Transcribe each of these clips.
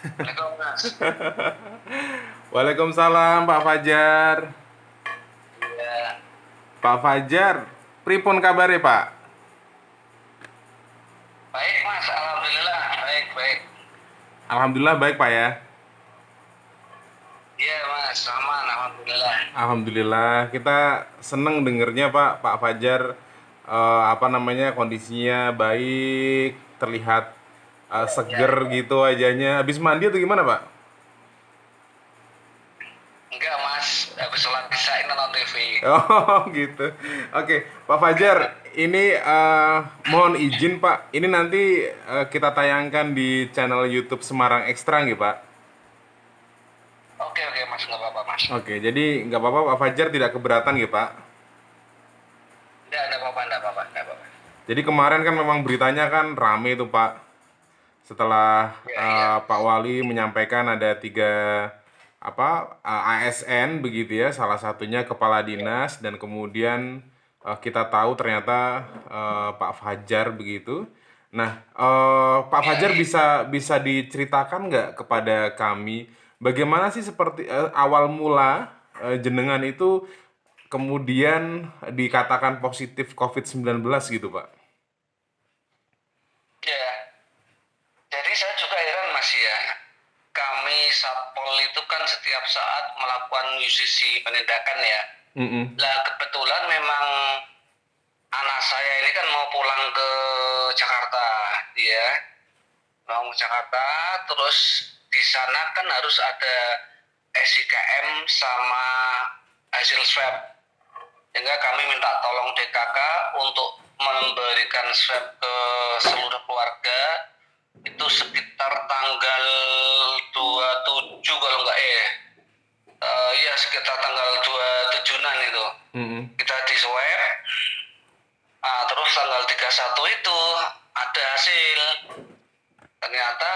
Assalamualaikum Mas. Waalaikumsalam Pak Fajar. Iya, Pak Fajar, pripun kabare Pak? baik Mas. Alhamdulillah, baik baik. Alhamdulillah baik Pak ya. Iya Mas, aman. Alhamdulillah. Alhamdulillah kita seneng dengernya Pak Fajar apa namanya kondisinya baik, terlihat Iya iya. seger gitu wajahnya. Habis mandi atau gimana Pak? Enggak Mas, habis sholat isya ini nonton TV. Oh gitu. Oke, Pak Fajar, ini mohon izin Pak, ini nanti kita tayangkan di channel YouTube Semarang Ekstra nggih Pak. Oke oke Mas, nggak apa-apa Mas. Oke, jadi nggak apa-apa Pak Fajar tidak keberatan nggih Pak. Enggak apa-apa, enggak apa-apa, enggak apa-apa. Jadi kemarin kan memang beritanya kan rame itu Pak. Setelah Iya iya. Pak Wali menyampaikan ada tiga ASN begitu ya, salah satunya kepala Iya. dinas dan kemudian kita tahu ternyata Pak Fajar begitu. Nah, Pak Iya, Fajar iya. bisa bisa diceritakan nggak kepada kami bagaimana sih seperti awal mula jenengan itu kemudian dikatakan positif COVID-19 gitu, Pak? Iya. Jadi saya juga heran Mas ya. Kami Satpol itu kan setiap saat melakukan UCC penindakan ya. Mm-mm. Lah kebetulan memang anak saya ini kan mau pulang ke Jakarta, ya. Mau ke Jakarta, terus di sana kan harus ada SIKM sama hasil swab. Sehingga kami minta tolong DKK untuk memberikan swab ke seluruh keluarga itu sekitar tanggal 27 kalau enggak ya sekitar tanggal 27-an itu Mm-mm. kita di swab. Nah, terus tanggal 31 itu ada hasil. Ternyata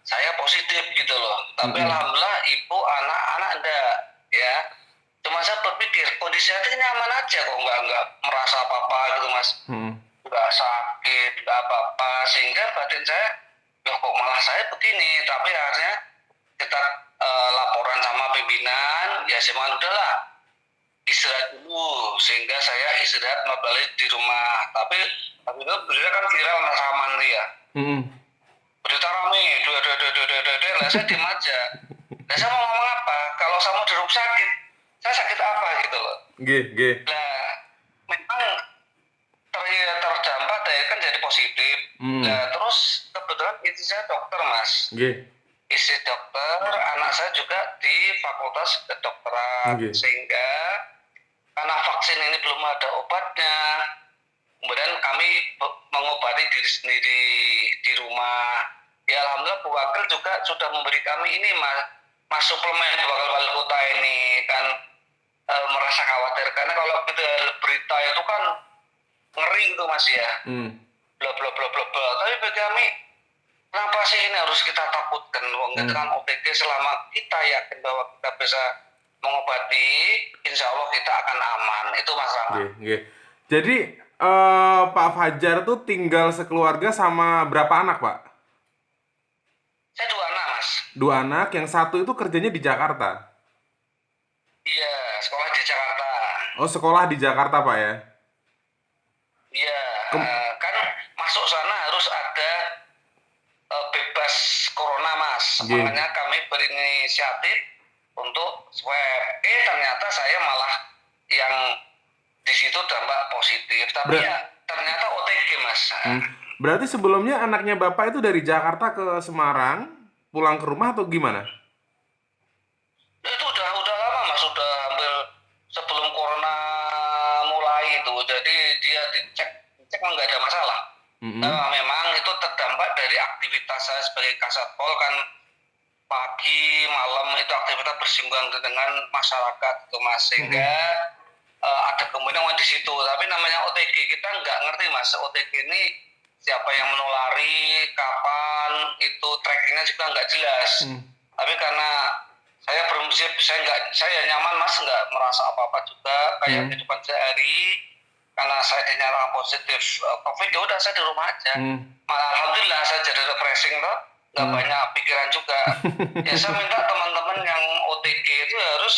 saya positif gitu loh. Tapi Mm-mm. alhamdulillah ibu anak-anak enggak ya. Cuma saya berpikir kondisi hati nyaman aja kok nggak merasa apa-apa gitu Mas. Mm-mm. Nggak sakit, nggak apa-apa. Sehingga batin saya, loh kok malah saya begini. Tapi akhirnya kita laporan sama pimpinan, ya cuman udahlah istirahat dulu sehingga saya istirahat balik di rumah tapi itu berita kan viral Mas Rahman ya, Mm-mm. berita rame lah saya diem aja. Nah saya mau ngomong apa kalau saya mau di rumah sakit, saya sakit apa gitu loh. G, G. Nah memang terdampak saya kan jadi positif. Mm. Nah terus kebetulan istri saya dokter Mas, G. istri dokter, anak saya juga di fakultas kedokteran, G. sehingga karena vaksin ini belum ada obatnya, kemudian kami mengobati diri sendiri di rumah. Ya alhamdulillah Bu Wakil juga sudah memberi kami ini mas suplemen Bu Wakil Wali Kota ini kan merasa khawatir karena kalau kita berita itu kan ngeri itu Mas ya, Mm. bla bla bla bla bla. Tapi bagi kami kenapa sih ini harus kita takutkan? Wong itu kan OTG, selama kita yakin bahwa kita bisa mengobati, insya Allah kita akan aman. Itu Mas G. Rama. G. Jadi Pak Fajar tuh tinggal sekeluarga sama berapa anak, Pak? Saya dua anak Mas. Dua anak, yang satu itu kerjanya di Jakarta. Iya, sekolah di Jakarta. Oh, sekolah di Jakarta, Pak ya? Iya, Kem- kan masuk sana harus ada bebas corona Mas. G. Makanya kami berinisiatif untuk swab. Ternyata saya malah yang di situ dampak positif. Tapi Ber- ya ternyata OTG Mas. Hmm. Berarti sebelumnya anaknya Bapak itu dari Jakarta ke Semarang, pulang ke rumah atau gimana? Itu udah lama Mas, udah hampir sebelum corona mulai itu. Jadi dia dicek nggak ada masalah. Mm-mm. Memang itu terdampak dari aktivitas saya sebagai kasatpol kan, pagi malam itu aktivitas bersinggungan dengan masyarakat itu Mas, Mm-mm. sehingga ada kemungkinan di situ. Tapi namanya OTG kita nggak ngerti Mas, OTG ini siapa yang menulari, kapan, itu trackingnya juga nggak jelas. Mm. Tapi karena saya prinsip saya nyaman Mas, nggak merasa apa-apa juga kayak Mm. kehidupan sehari. Karena saya dinyatakan positif COVID, ya udah saya di rumah aja. Mm. Malah alhamdulillah saya jadi refreshing toh. nggak banyak pikiran juga. Ya saya minta teman-teman yang OTG itu harus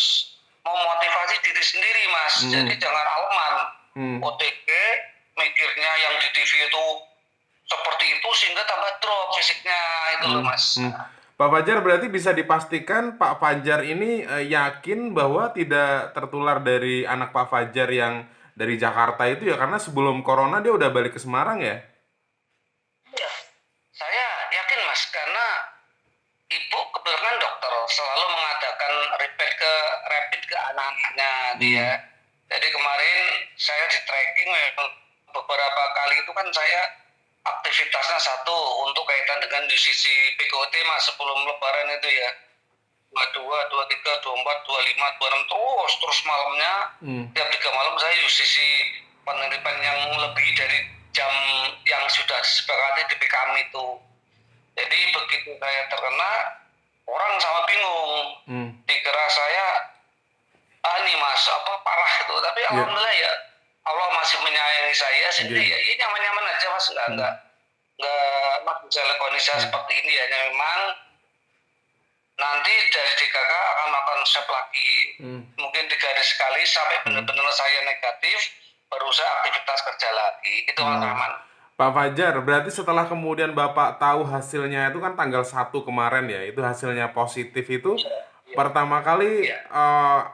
memotivasi diri sendiri mas. Jadi jangan aleman. OTG mikirnya yang di TV itu seperti itu sehingga tambah drop fisiknya itu loh mas. Pak Fajar, berarti bisa dipastikan Pak Fajar ini yakin bahwa tidak tertular dari anak Pak Fajar yang dari Jakarta itu ya, karena sebelum corona dia udah balik ke Semarang ya? Iya, saya yakin mas karena ibu kebetulan dokter selalu mengadakan rapid ke anak-anaknya dia. Jadi kemarin saya di tracking beberapa kali itu kan saya aktivitasnya satu untuk kaitan dengan UCC PKOT mas sebelum lebaran itu ya. 22, 23, 24, 25, 26 terus malamnya tiap 3 malam saya UCC penelitian yang lebih dari jam yang sudah disepakati di PKM itu. Jadi begitu saya terkena orang sama bingung dikira saya nih mas apa parah itu, tapi alhamdulillah ya Allah masih menyayangi saya sehingga ya nyaman-nyaman aja mas, nggak mas bisa kondisi seperti ini ya. Memang nanti dari DKK akan melakukan swab lagi mungkin 3 hari sekali sampai benar-benar saya negatif baru saya aktivitas kerja lagi itu mas Rahman. Pak Fajar, berarti setelah kemudian Bapak tahu hasilnya itu kan tanggal 1 kemarin ya, itu hasilnya positif itu, pertama kali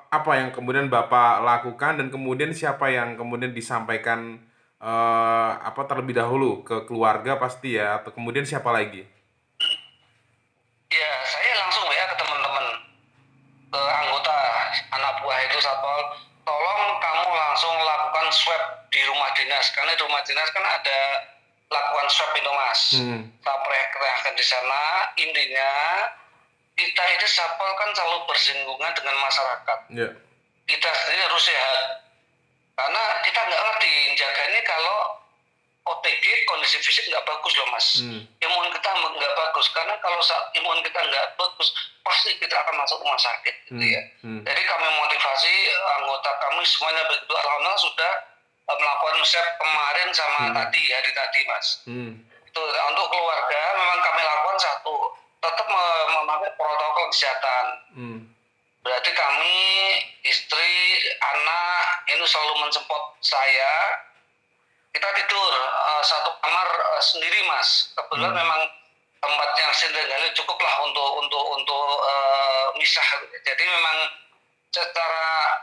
apa yang kemudian Bapak lakukan dan kemudian siapa yang kemudian disampaikan apa terlebih dahulu ke keluarga pasti ya, atau kemudian siapa lagi? Ya, saya langsung WA ke teman-teman, ke anggota anak buah itu satpol, tolong kamu langsung lakukan swab di rumah dinas karena di rumah dinas kan ada lakukan swab itu mas. Saya akan di sana. Intinya kita ini satpol kan selalu bersinggungan dengan masyarakat. Kita sendiri harus sehat karena kita nggak ngerti jaga ini kalau OTG kondisi fisik nggak bagus loh mas. Imun kita nggak bagus karena kalau imun kita nggak bagus pasti kita akan masuk rumah sakit gitu ya. Jadi kami motivasi anggota kami semuanya begitu, alhamdulillah sudah melakukan swab kemarin sama hari tadi mas. Itu untuk keluarga memang kami lakukan satu tetap memakai protokol kesehatan. Berarti kami istri anak ini selalu mensupport saya. Kita tidur satu kamar sendiri mas. Kebetulan memang tempat yang sendiri cukup lah untuk misah. Jadi memang secara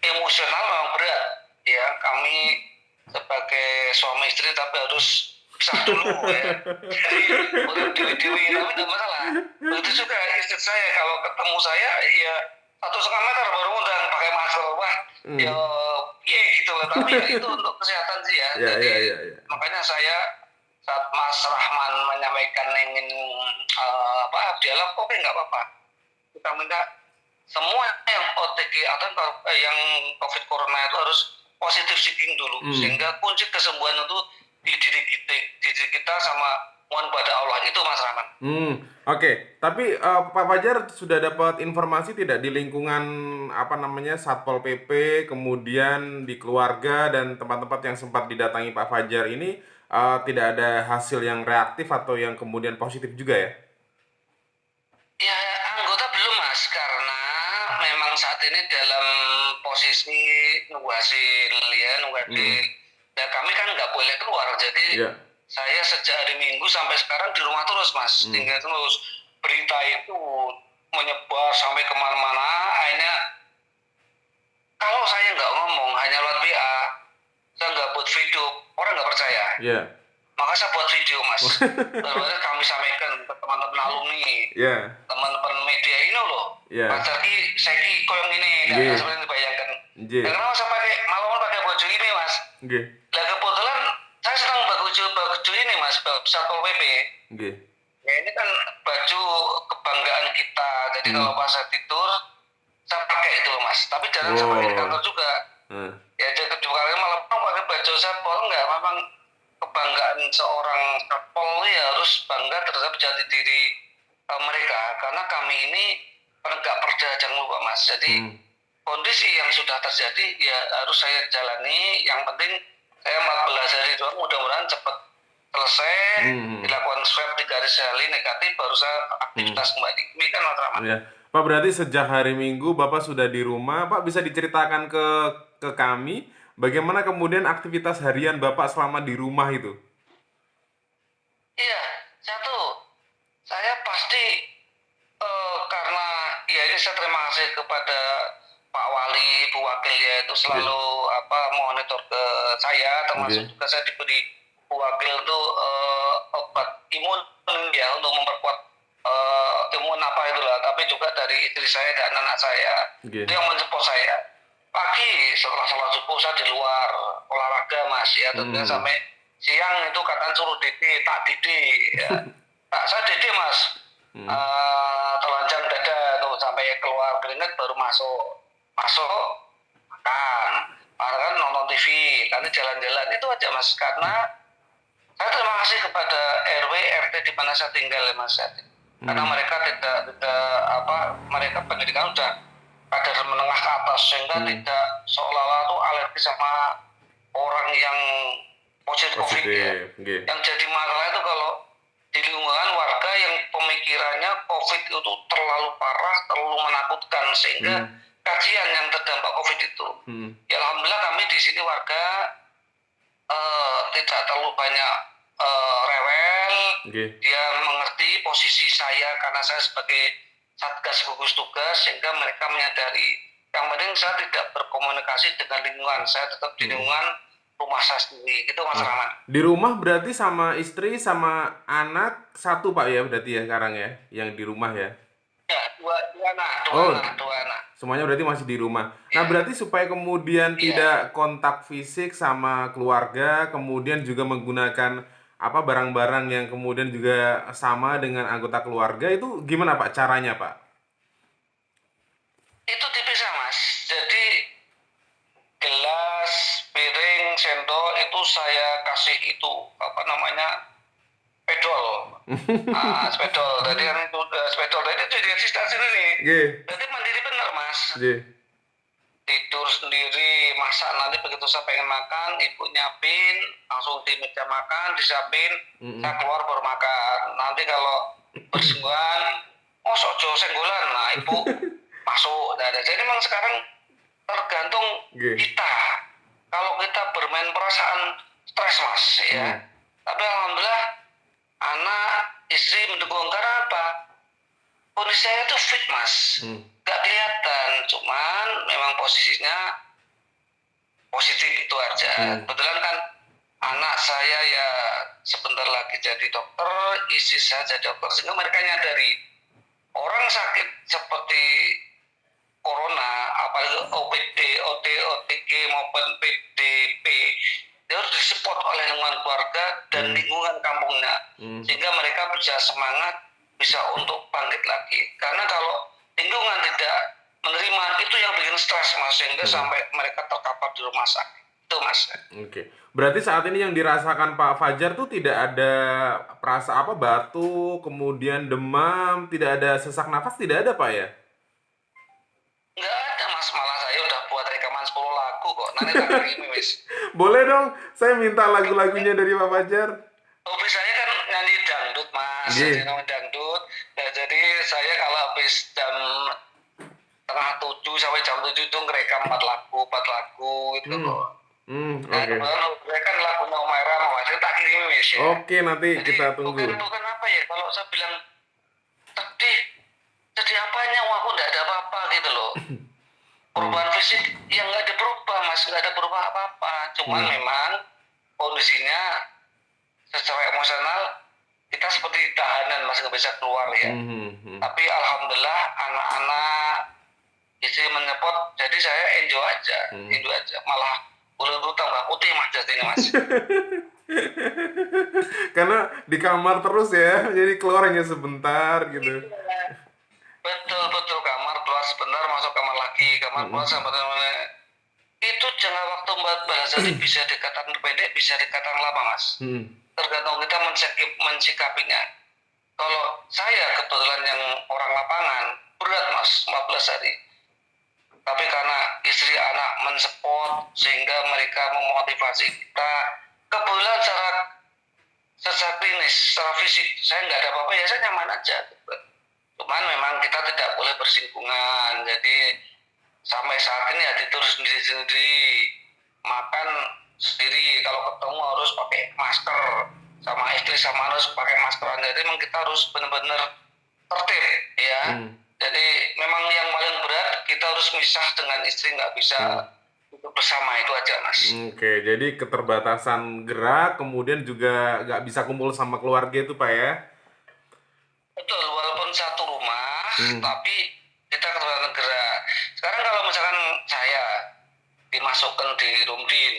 emosional memang berat ya, kami sebagai suami istri tapi harus pisah dulu ya. Jadi untuk dewi-dewi tapi tidak masalah. Begitu juga istri saya kalau ketemu saya ya 1,5 meter baru udah pakai masker, wah ya gitu lah. Tapi ya itu untuk kesehatan sih ya. Jadi makanya saya saat Mas Rahman menyampaikan ingin dialog, oke nggak apa-apa. Kita minta semua yang OTG atau yang COVID Corona itu harus positive thinking dulu sehingga kunci kesembuhan itu di diri kita sama mohon pada Allah itu Mas Rahman. Oke. Tapi Pak Fajar sudah dapat informasi tidak di lingkungan apa namanya Satpol PP, kemudian di keluarga dan tempat-tempat yang sempat didatangi Pak Fajar ini tidak ada hasil yang reaktif atau yang kemudian positif juga ya? Ya anggota belum mas, karena memang saat ini dalam posisi nunggu hasil ya, nunggu hasil. Dan kami kan nggak boleh keluar, jadi saya sejak hari Minggu sampai sekarang di rumah terus mas. Tinggal terus berita itu menyebar sampai kemana-mana. Akhirnya kalau saya nggak ngomong hanya lewat WA, saya nggak buat video, orang nggak percaya. Maka saya buat video mas. Lalu kami sampaikan ke teman-teman alumni, teman-teman media ini loh. Mas Zaki, saya koyong ini, nggak seperti dibayangkan. Karena saya malam pakai baju ini mas. Nah kebetulan saya senang baju ini mas, Satpol PP. Ya ini kan baju kebanggaan kita. Jadi kalau pas saya tidur, saya pakai itu loh mas. Tapi jarang saya pakai di kantor juga. Ya jadi kedua kali malam pakai baju Satpol enggak, memang kebanggaan seorang Satpol ya harus bangga terhadap jati diri mereka. Karena kami ini penegak perda, jangan lupa mas. Jadi kondisi yang sudah terjadi ya harus saya jalani. Yang penting saya 14 hari doang, mudah-mudahan cepat selesai, Hmm. dilakukan swab 3 hari negatif, baru saya Hmm. aktivitas kembali. Demikian Mas Rahmat. Ya. Pak, berarti sejak hari Minggu Bapak sudah di rumah. Pak, bisa diceritakan ke kami bagaimana kemudian aktivitas harian Bapak selama di rumah itu? Iya, satu, saya pasti karena ya ini saya terima kasih kepada Pak Wali, Bu Wakil ya itu Oke. selalu monitor ke saya, termasuk Oke. juga saya diberi Bu Wakil itu obat imun ya untuk memperkuat imun apa itulah, tapi juga dari istri saya dan anak saya itu Oke. yang mensupport saya. Pagi setelah sholat subuh saya di luar olahraga Mas ya, tentunya Hmm. sampai siang itu kadang suruh didi, tak didi ya. Tak, saya didi Mas. Hmm. Telanjang dada tuh sampai keluar keringet baru masuk masuk makan, kan nonton TV, nanti jalan-jalan itu aja Mas, karena saya terima kasih kepada RW RT di mana saya tinggal ya Mas, karena Hmm. mereka tidak mereka pendidikan udah kadar menengah ke atas sehingga Hmm. tidak seolah-olah tuh alergi sama orang yang positif COVID ya. Positif. Oke. Yang jadi masalah itu kalau di lingkungan warga yang pemikirannya COVID itu terlalu parah, terlalu menakutkan sehingga Hmm. kasihan yang terdampak COVID itu. Hmm. Ya alhamdulillah kami di sini warga tidak terlalu banyak rewel. Oke. Dia mengerti posisi saya karena saya sebagai satgas gugus tugas sehingga mereka menyadari. Yang penting saya tidak berkomunikasi dengan lingkungan, saya tetap di lingkungan rumah saya sendiri. Gitu Mas Rahman. Di rumah berarti sama istri sama anak satu Pak ya berarti ya sekarang ya yang di rumah ya. Ya, dua anak, Oh, dua anak. semuanya berarti masih di rumah. Nah, Ya, berarti supaya kemudian iya. tidak kontak fisik sama keluarga, kemudian juga menggunakan apa barang-barang yang kemudian juga sama dengan anggota keluarga itu gimana Pak caranya Pak? Itu dipisah Mas. Jadi gelas, piring, sendok itu saya kasih itu apa namanya spedol. Spedol. Tadi kan itu spedol tadi itu dikasih stasiun ini. Oke, Berarti mandiri benar Mas. oke. Tidur sendiri, masak nanti begitu saya pengen makan, ibu nyapin, langsung di meja makan, disiapin, saya keluar baru makan. Nanti kalau bersinggungan, oh sojo senggolan, nah ibu masuk. Nah, jadi memang sekarang tergantung Oke. kita. Kalau kita bermain perasaan stres Mas ya. Tapi alhamdulillah anak, istri mendukung karena apa? Kondisi saya itu fit Mas. Gak kelihatan, cuman memang posisinya positif itu aja. Kebetulan kan anak saya ya sebentar lagi jadi dokter, istri saya jadi dokter, sehingga mereka nyadari orang sakit seperti corona, apalagi OPD, OD, OTG maupun PDP, dia harus disupport oleh lingkungan keluarga dan lingkungan kampungnya, sehingga mereka bisa semangat, bisa untuk bangkit lagi. Karena kalau lingkungan tidak menerima itu yang bikin stres Mas, sehingga sampai mereka terkapar di rumah sakit. Itu Mas. Oke. Berarti saat ini yang dirasakan Pak Fajar tuh tidak ada perasa apa batuk, kemudian demam, tidak ada sesak nafas, tidak ada Pak ya? Nggak ada Mas, malah saya udah buat rekaman 10 lagu kok. Nanti tak kirim wis. Boleh dong, saya minta lagu-lagunya dari Pak Fajar. Hobi saya kan nyanyi dangdut Mas, Oke. jadi namanya dangdut. Ya, jadi saya kalau habis jam setengah 7 sampai jam 7 itu ngerekam 4 lagu gitu loh. Nah, Oke. kebetulan saya kan lagunya Omaira Mas, saya tak kirim wis ya. Oke, nanti Jadi kita tunggu. bukan apa ya, kalau saya bilang sedih, sedih apanya, wah aku nggak ada apa-apa gitu loh. Perubahan fisik yang nggak ada berubah Mas, nggak ada berubah apa-apa. Cuman memang kondisinya secara emosional kita seperti tahanan Mas, nggak bisa keluar ya. Tapi alhamdulillah anak-anak istri menyepot, jadi saya enjoy aja, malah kulit tambah putih Mas jadinya Mas. Karena di kamar terus ya, jadi keluar hanya sebentar gitu. Betul kamar keluar sebentar, masuk kamar lagi, kamar keluar sebentar. Itu jangka waktu 14 hari bisa dikatakan pendek, bisa dikatakan lama Mas. Tergantung kita mensikapinya. Kalau saya kebetulan yang orang lapangan berat Mas 14 hari. Tapi karena istri anak mensupport sehingga mereka memotivasi kita. Kebetulan secara klinis, secara fisik saya nggak ada apa-apa ya, saya nyaman aja. Cuman memang kita tidak boleh bersinggungan. Jadi sampai saat ini ya tidur sendiri-sendiri, makan sendiri, kalau ketemu harus pakai masker, sama istri sama harus pakai masker. Jadi memang kita harus benar-benar tertib ya. Jadi memang yang paling berat kita harus misah dengan istri, nggak bisa bersama, itu aja Mas. Oke, jadi keterbatasan gerak, kemudian juga nggak bisa kumpul sama keluarga itu Pak ya? Betul, walaupun satu rumah, tapi kita keterbatasan gerak. Sekarang kalau misalkan saya dimasukkan di Rumdin,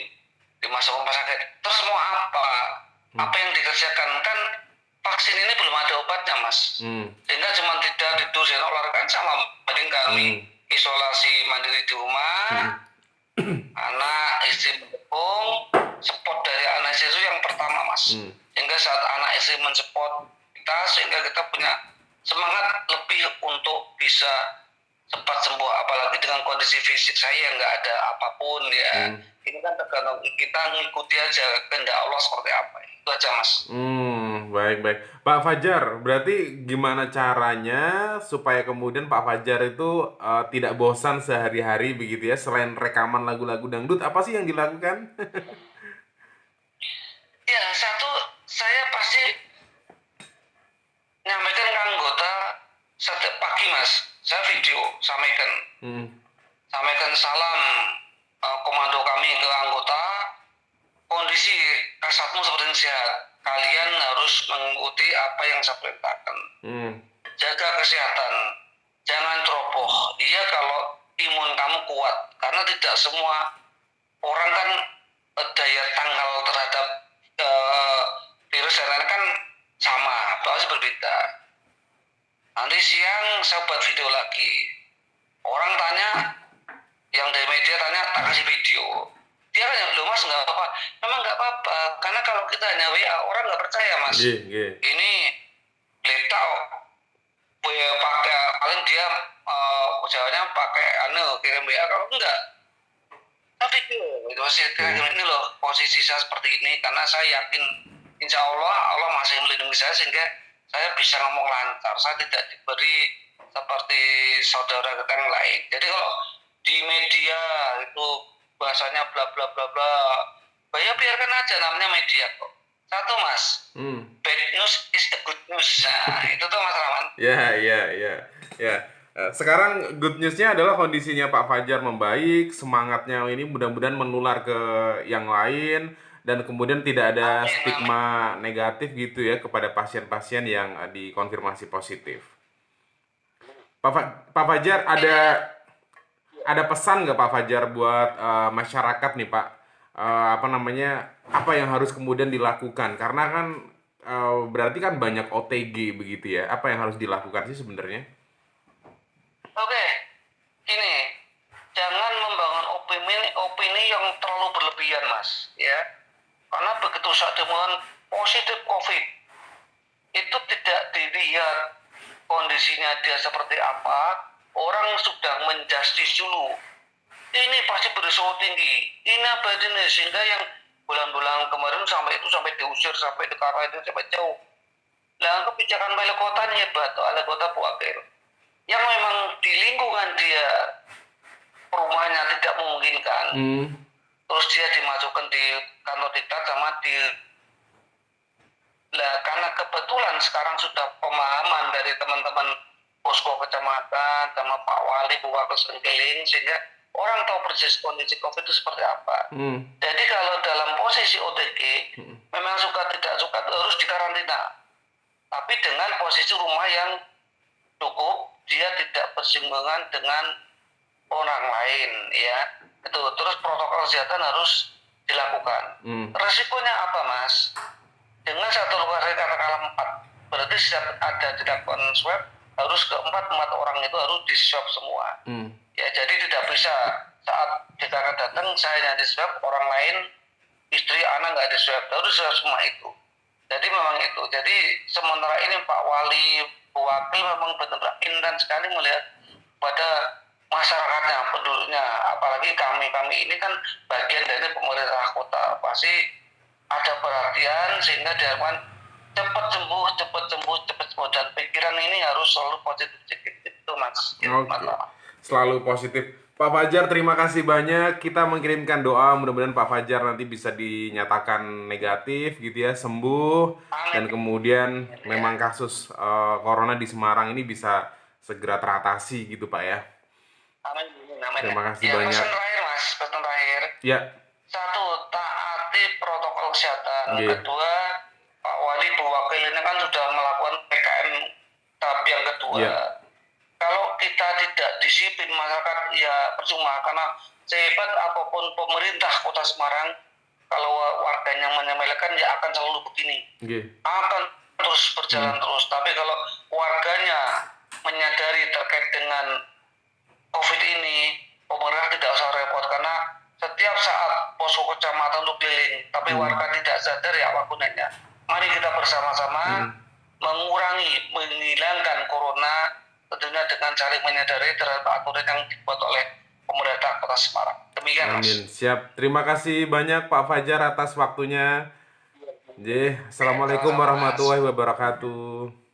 dimasukkan rumah sakit, terus mau apa? Apa yang dikerjakan? Kan vaksin ini belum ada obatnya Mas. Sehingga cuma tidak tidur dan olahraga, kan sama mending kami isolasi mandiri di rumah, anak istri mendukung, support dari anak istri itu yang pertama Mas. Sehingga saat anak istri mensupport kita, sehingga kita punya semangat lebih untuk bisa cepat sembuh, apalagi dengan kondisi fisik saya yang nggak ada apapun ya. Ini kan tergantung kita ngikuti aja kehendak Allah seperti apa, itu aja Mas. Baik. Pak Fajar, berarti gimana caranya supaya kemudian Pak Fajar itu tidak bosan sehari-hari begitu ya, selain rekaman lagu-lagu dangdut, apa sih yang dilakukan? Ya, satu, saya pasti nyampaikan ke anggota setiap pagi Mas, saya video sampaikan salam komando kami ke anggota, kondisi kasatmu seperti ini sehat, kalian harus mengikuti apa yang saya perintahkan, jaga kesehatan, jangan ceroboh. Iya, kalau imun kamu kuat, karena tidak semua orang kan daya tanggal terhadap virus dan lain-lain kan sama, pasti berbeda. Nanti siang saya buat video lagi, orang tanya, yang dari media tanya, tak kasih video. Dia kan, loh Mas nggak apa-apa. Memang nggak apa-apa, karena kalau kita hanya WA, orang nggak percaya Mas. Ini letak pakai, paling dia jawabnya pakai kirim WA, kalau enggak. Tapi itu masih ini loh posisi saya seperti ini, karena saya yakin insya Allah masih melindungi saya sehingga saya bisa ngomong lancar. Saya tidak diberi seperti saudara kita yang lain. Jadi kalau di media itu bahasanya bla bla bla bla, ya biarkan aja, namanya media kok. Satu Mas, bad news is the good news. Nah, itu tuh Mas Rahman. Ya. Sekarang good news-nya adalah kondisinya Pak Fajar membaik, semangatnya ini mudah-mudahan menular ke yang lain, dan kemudian tidak ada stigma negatif gitu ya kepada pasien-pasien yang dikonfirmasi positif. Pak Fajar, ada pesan nggak Pak Fajar buat masyarakat nih Pak? Apa yang harus kemudian dilakukan? Karena kan berarti kan banyak OTG begitu ya. Apa yang harus dilakukan sih sebenarnya? Oke, ini jangan membangun opini yang terlalu berlebihan Mas, ya. Karena begitu saat temuan positif COVID, itu tidak dilihat kondisinya dia seperti apa, orang sudah menjustis dulu. Ini pasti berisiko tinggi, ini apa ini, sehingga yang bulan-bulan kemarin sampai diusir, sampai dikarahin, sampai jauh. Nah, kebijakan wali kota ini hebat, wali kota Buakil, yang memang di lingkungan dia perumahannya tidak memungkinkan, terus dia dimasukkan di kantor diktat sama karena kebetulan sekarang sudah pemahaman dari teman-teman posko kecamatan sama Pak Wali, Bu Wakil Sengkeling, sehingga orang tahu persis kondisi COVID itu seperti apa. Jadi kalau dalam posisi OTG, memang suka tidak suka harus dikarantina, tapi dengan posisi rumah yang cukup, dia tidak bersinggungan dengan orang lain, ya. Itu terus protokol kesehatan harus dilakukan. Resikonya apa Mas? Dengan satu lokasi katakanlah 4, berarti setiap ada dilakukan swab, harus ke 4 orang itu harus di swab semua. Ya, jadi tidak bisa saat kita datang saya yang di swab, orang lain istri anak nggak di swab, harus swab semua itu. Jadi memang itu. Jadi sementara ini Pak Wali, Bu Wakil memang benar-benar intens sekali melihat pada masyarakatnya, penduduknya, apalagi kami ini kan bagian dari pemerintah kota, pasti ada perhatian sehingga diharapkan cepat sembuh, dan pikiran ini harus selalu positif itu Mas. Oke. Selalu positif. Pak Fajar, terima kasih banyak. Kita mengirimkan doa mudah-mudahan Pak Fajar nanti bisa dinyatakan negatif gitu ya, sembuh dan Amin. kemudian Ya. memang kasus corona di Semarang ini bisa segera teratasi gitu Pak ya. Amin. Amin. Terima kasih Ya, banyak. pesan terakhir Mas, pesan terakhir. Ya, Satu, taati protokol kesehatan. nggih. Kedua, Pak Wali Bu Wakil ini kan sudah melakukan PKM tahap yang kedua. Ya, Kalau kita tidak disiplin, masyarakat ya percuma, karena sehebat apapun pemerintah Kota Semarang, kalau warganya menyepelekan ya akan selalu begini, nggih. akan terus berjalan terus. Tapi kalau warganya menyadari terkait dengan COVID ini, pemerintah tidak usah repot, karena setiap saat posko kecamatan untuk keliling, tapi warga tidak sadar ya apa gunanya. Mari kita bersama-sama menghilangkan corona, tentunya dengan saling menyadari terhadap aturan yang dibuat oleh pemerintah Kota Semarang. Demikian Mas. Amin. Siap. Terima kasih banyak Pak Fajar atas waktunya. Nggih. Assalamualaikum Sama-sama, Mas. warahmatullahi wabarakatuh.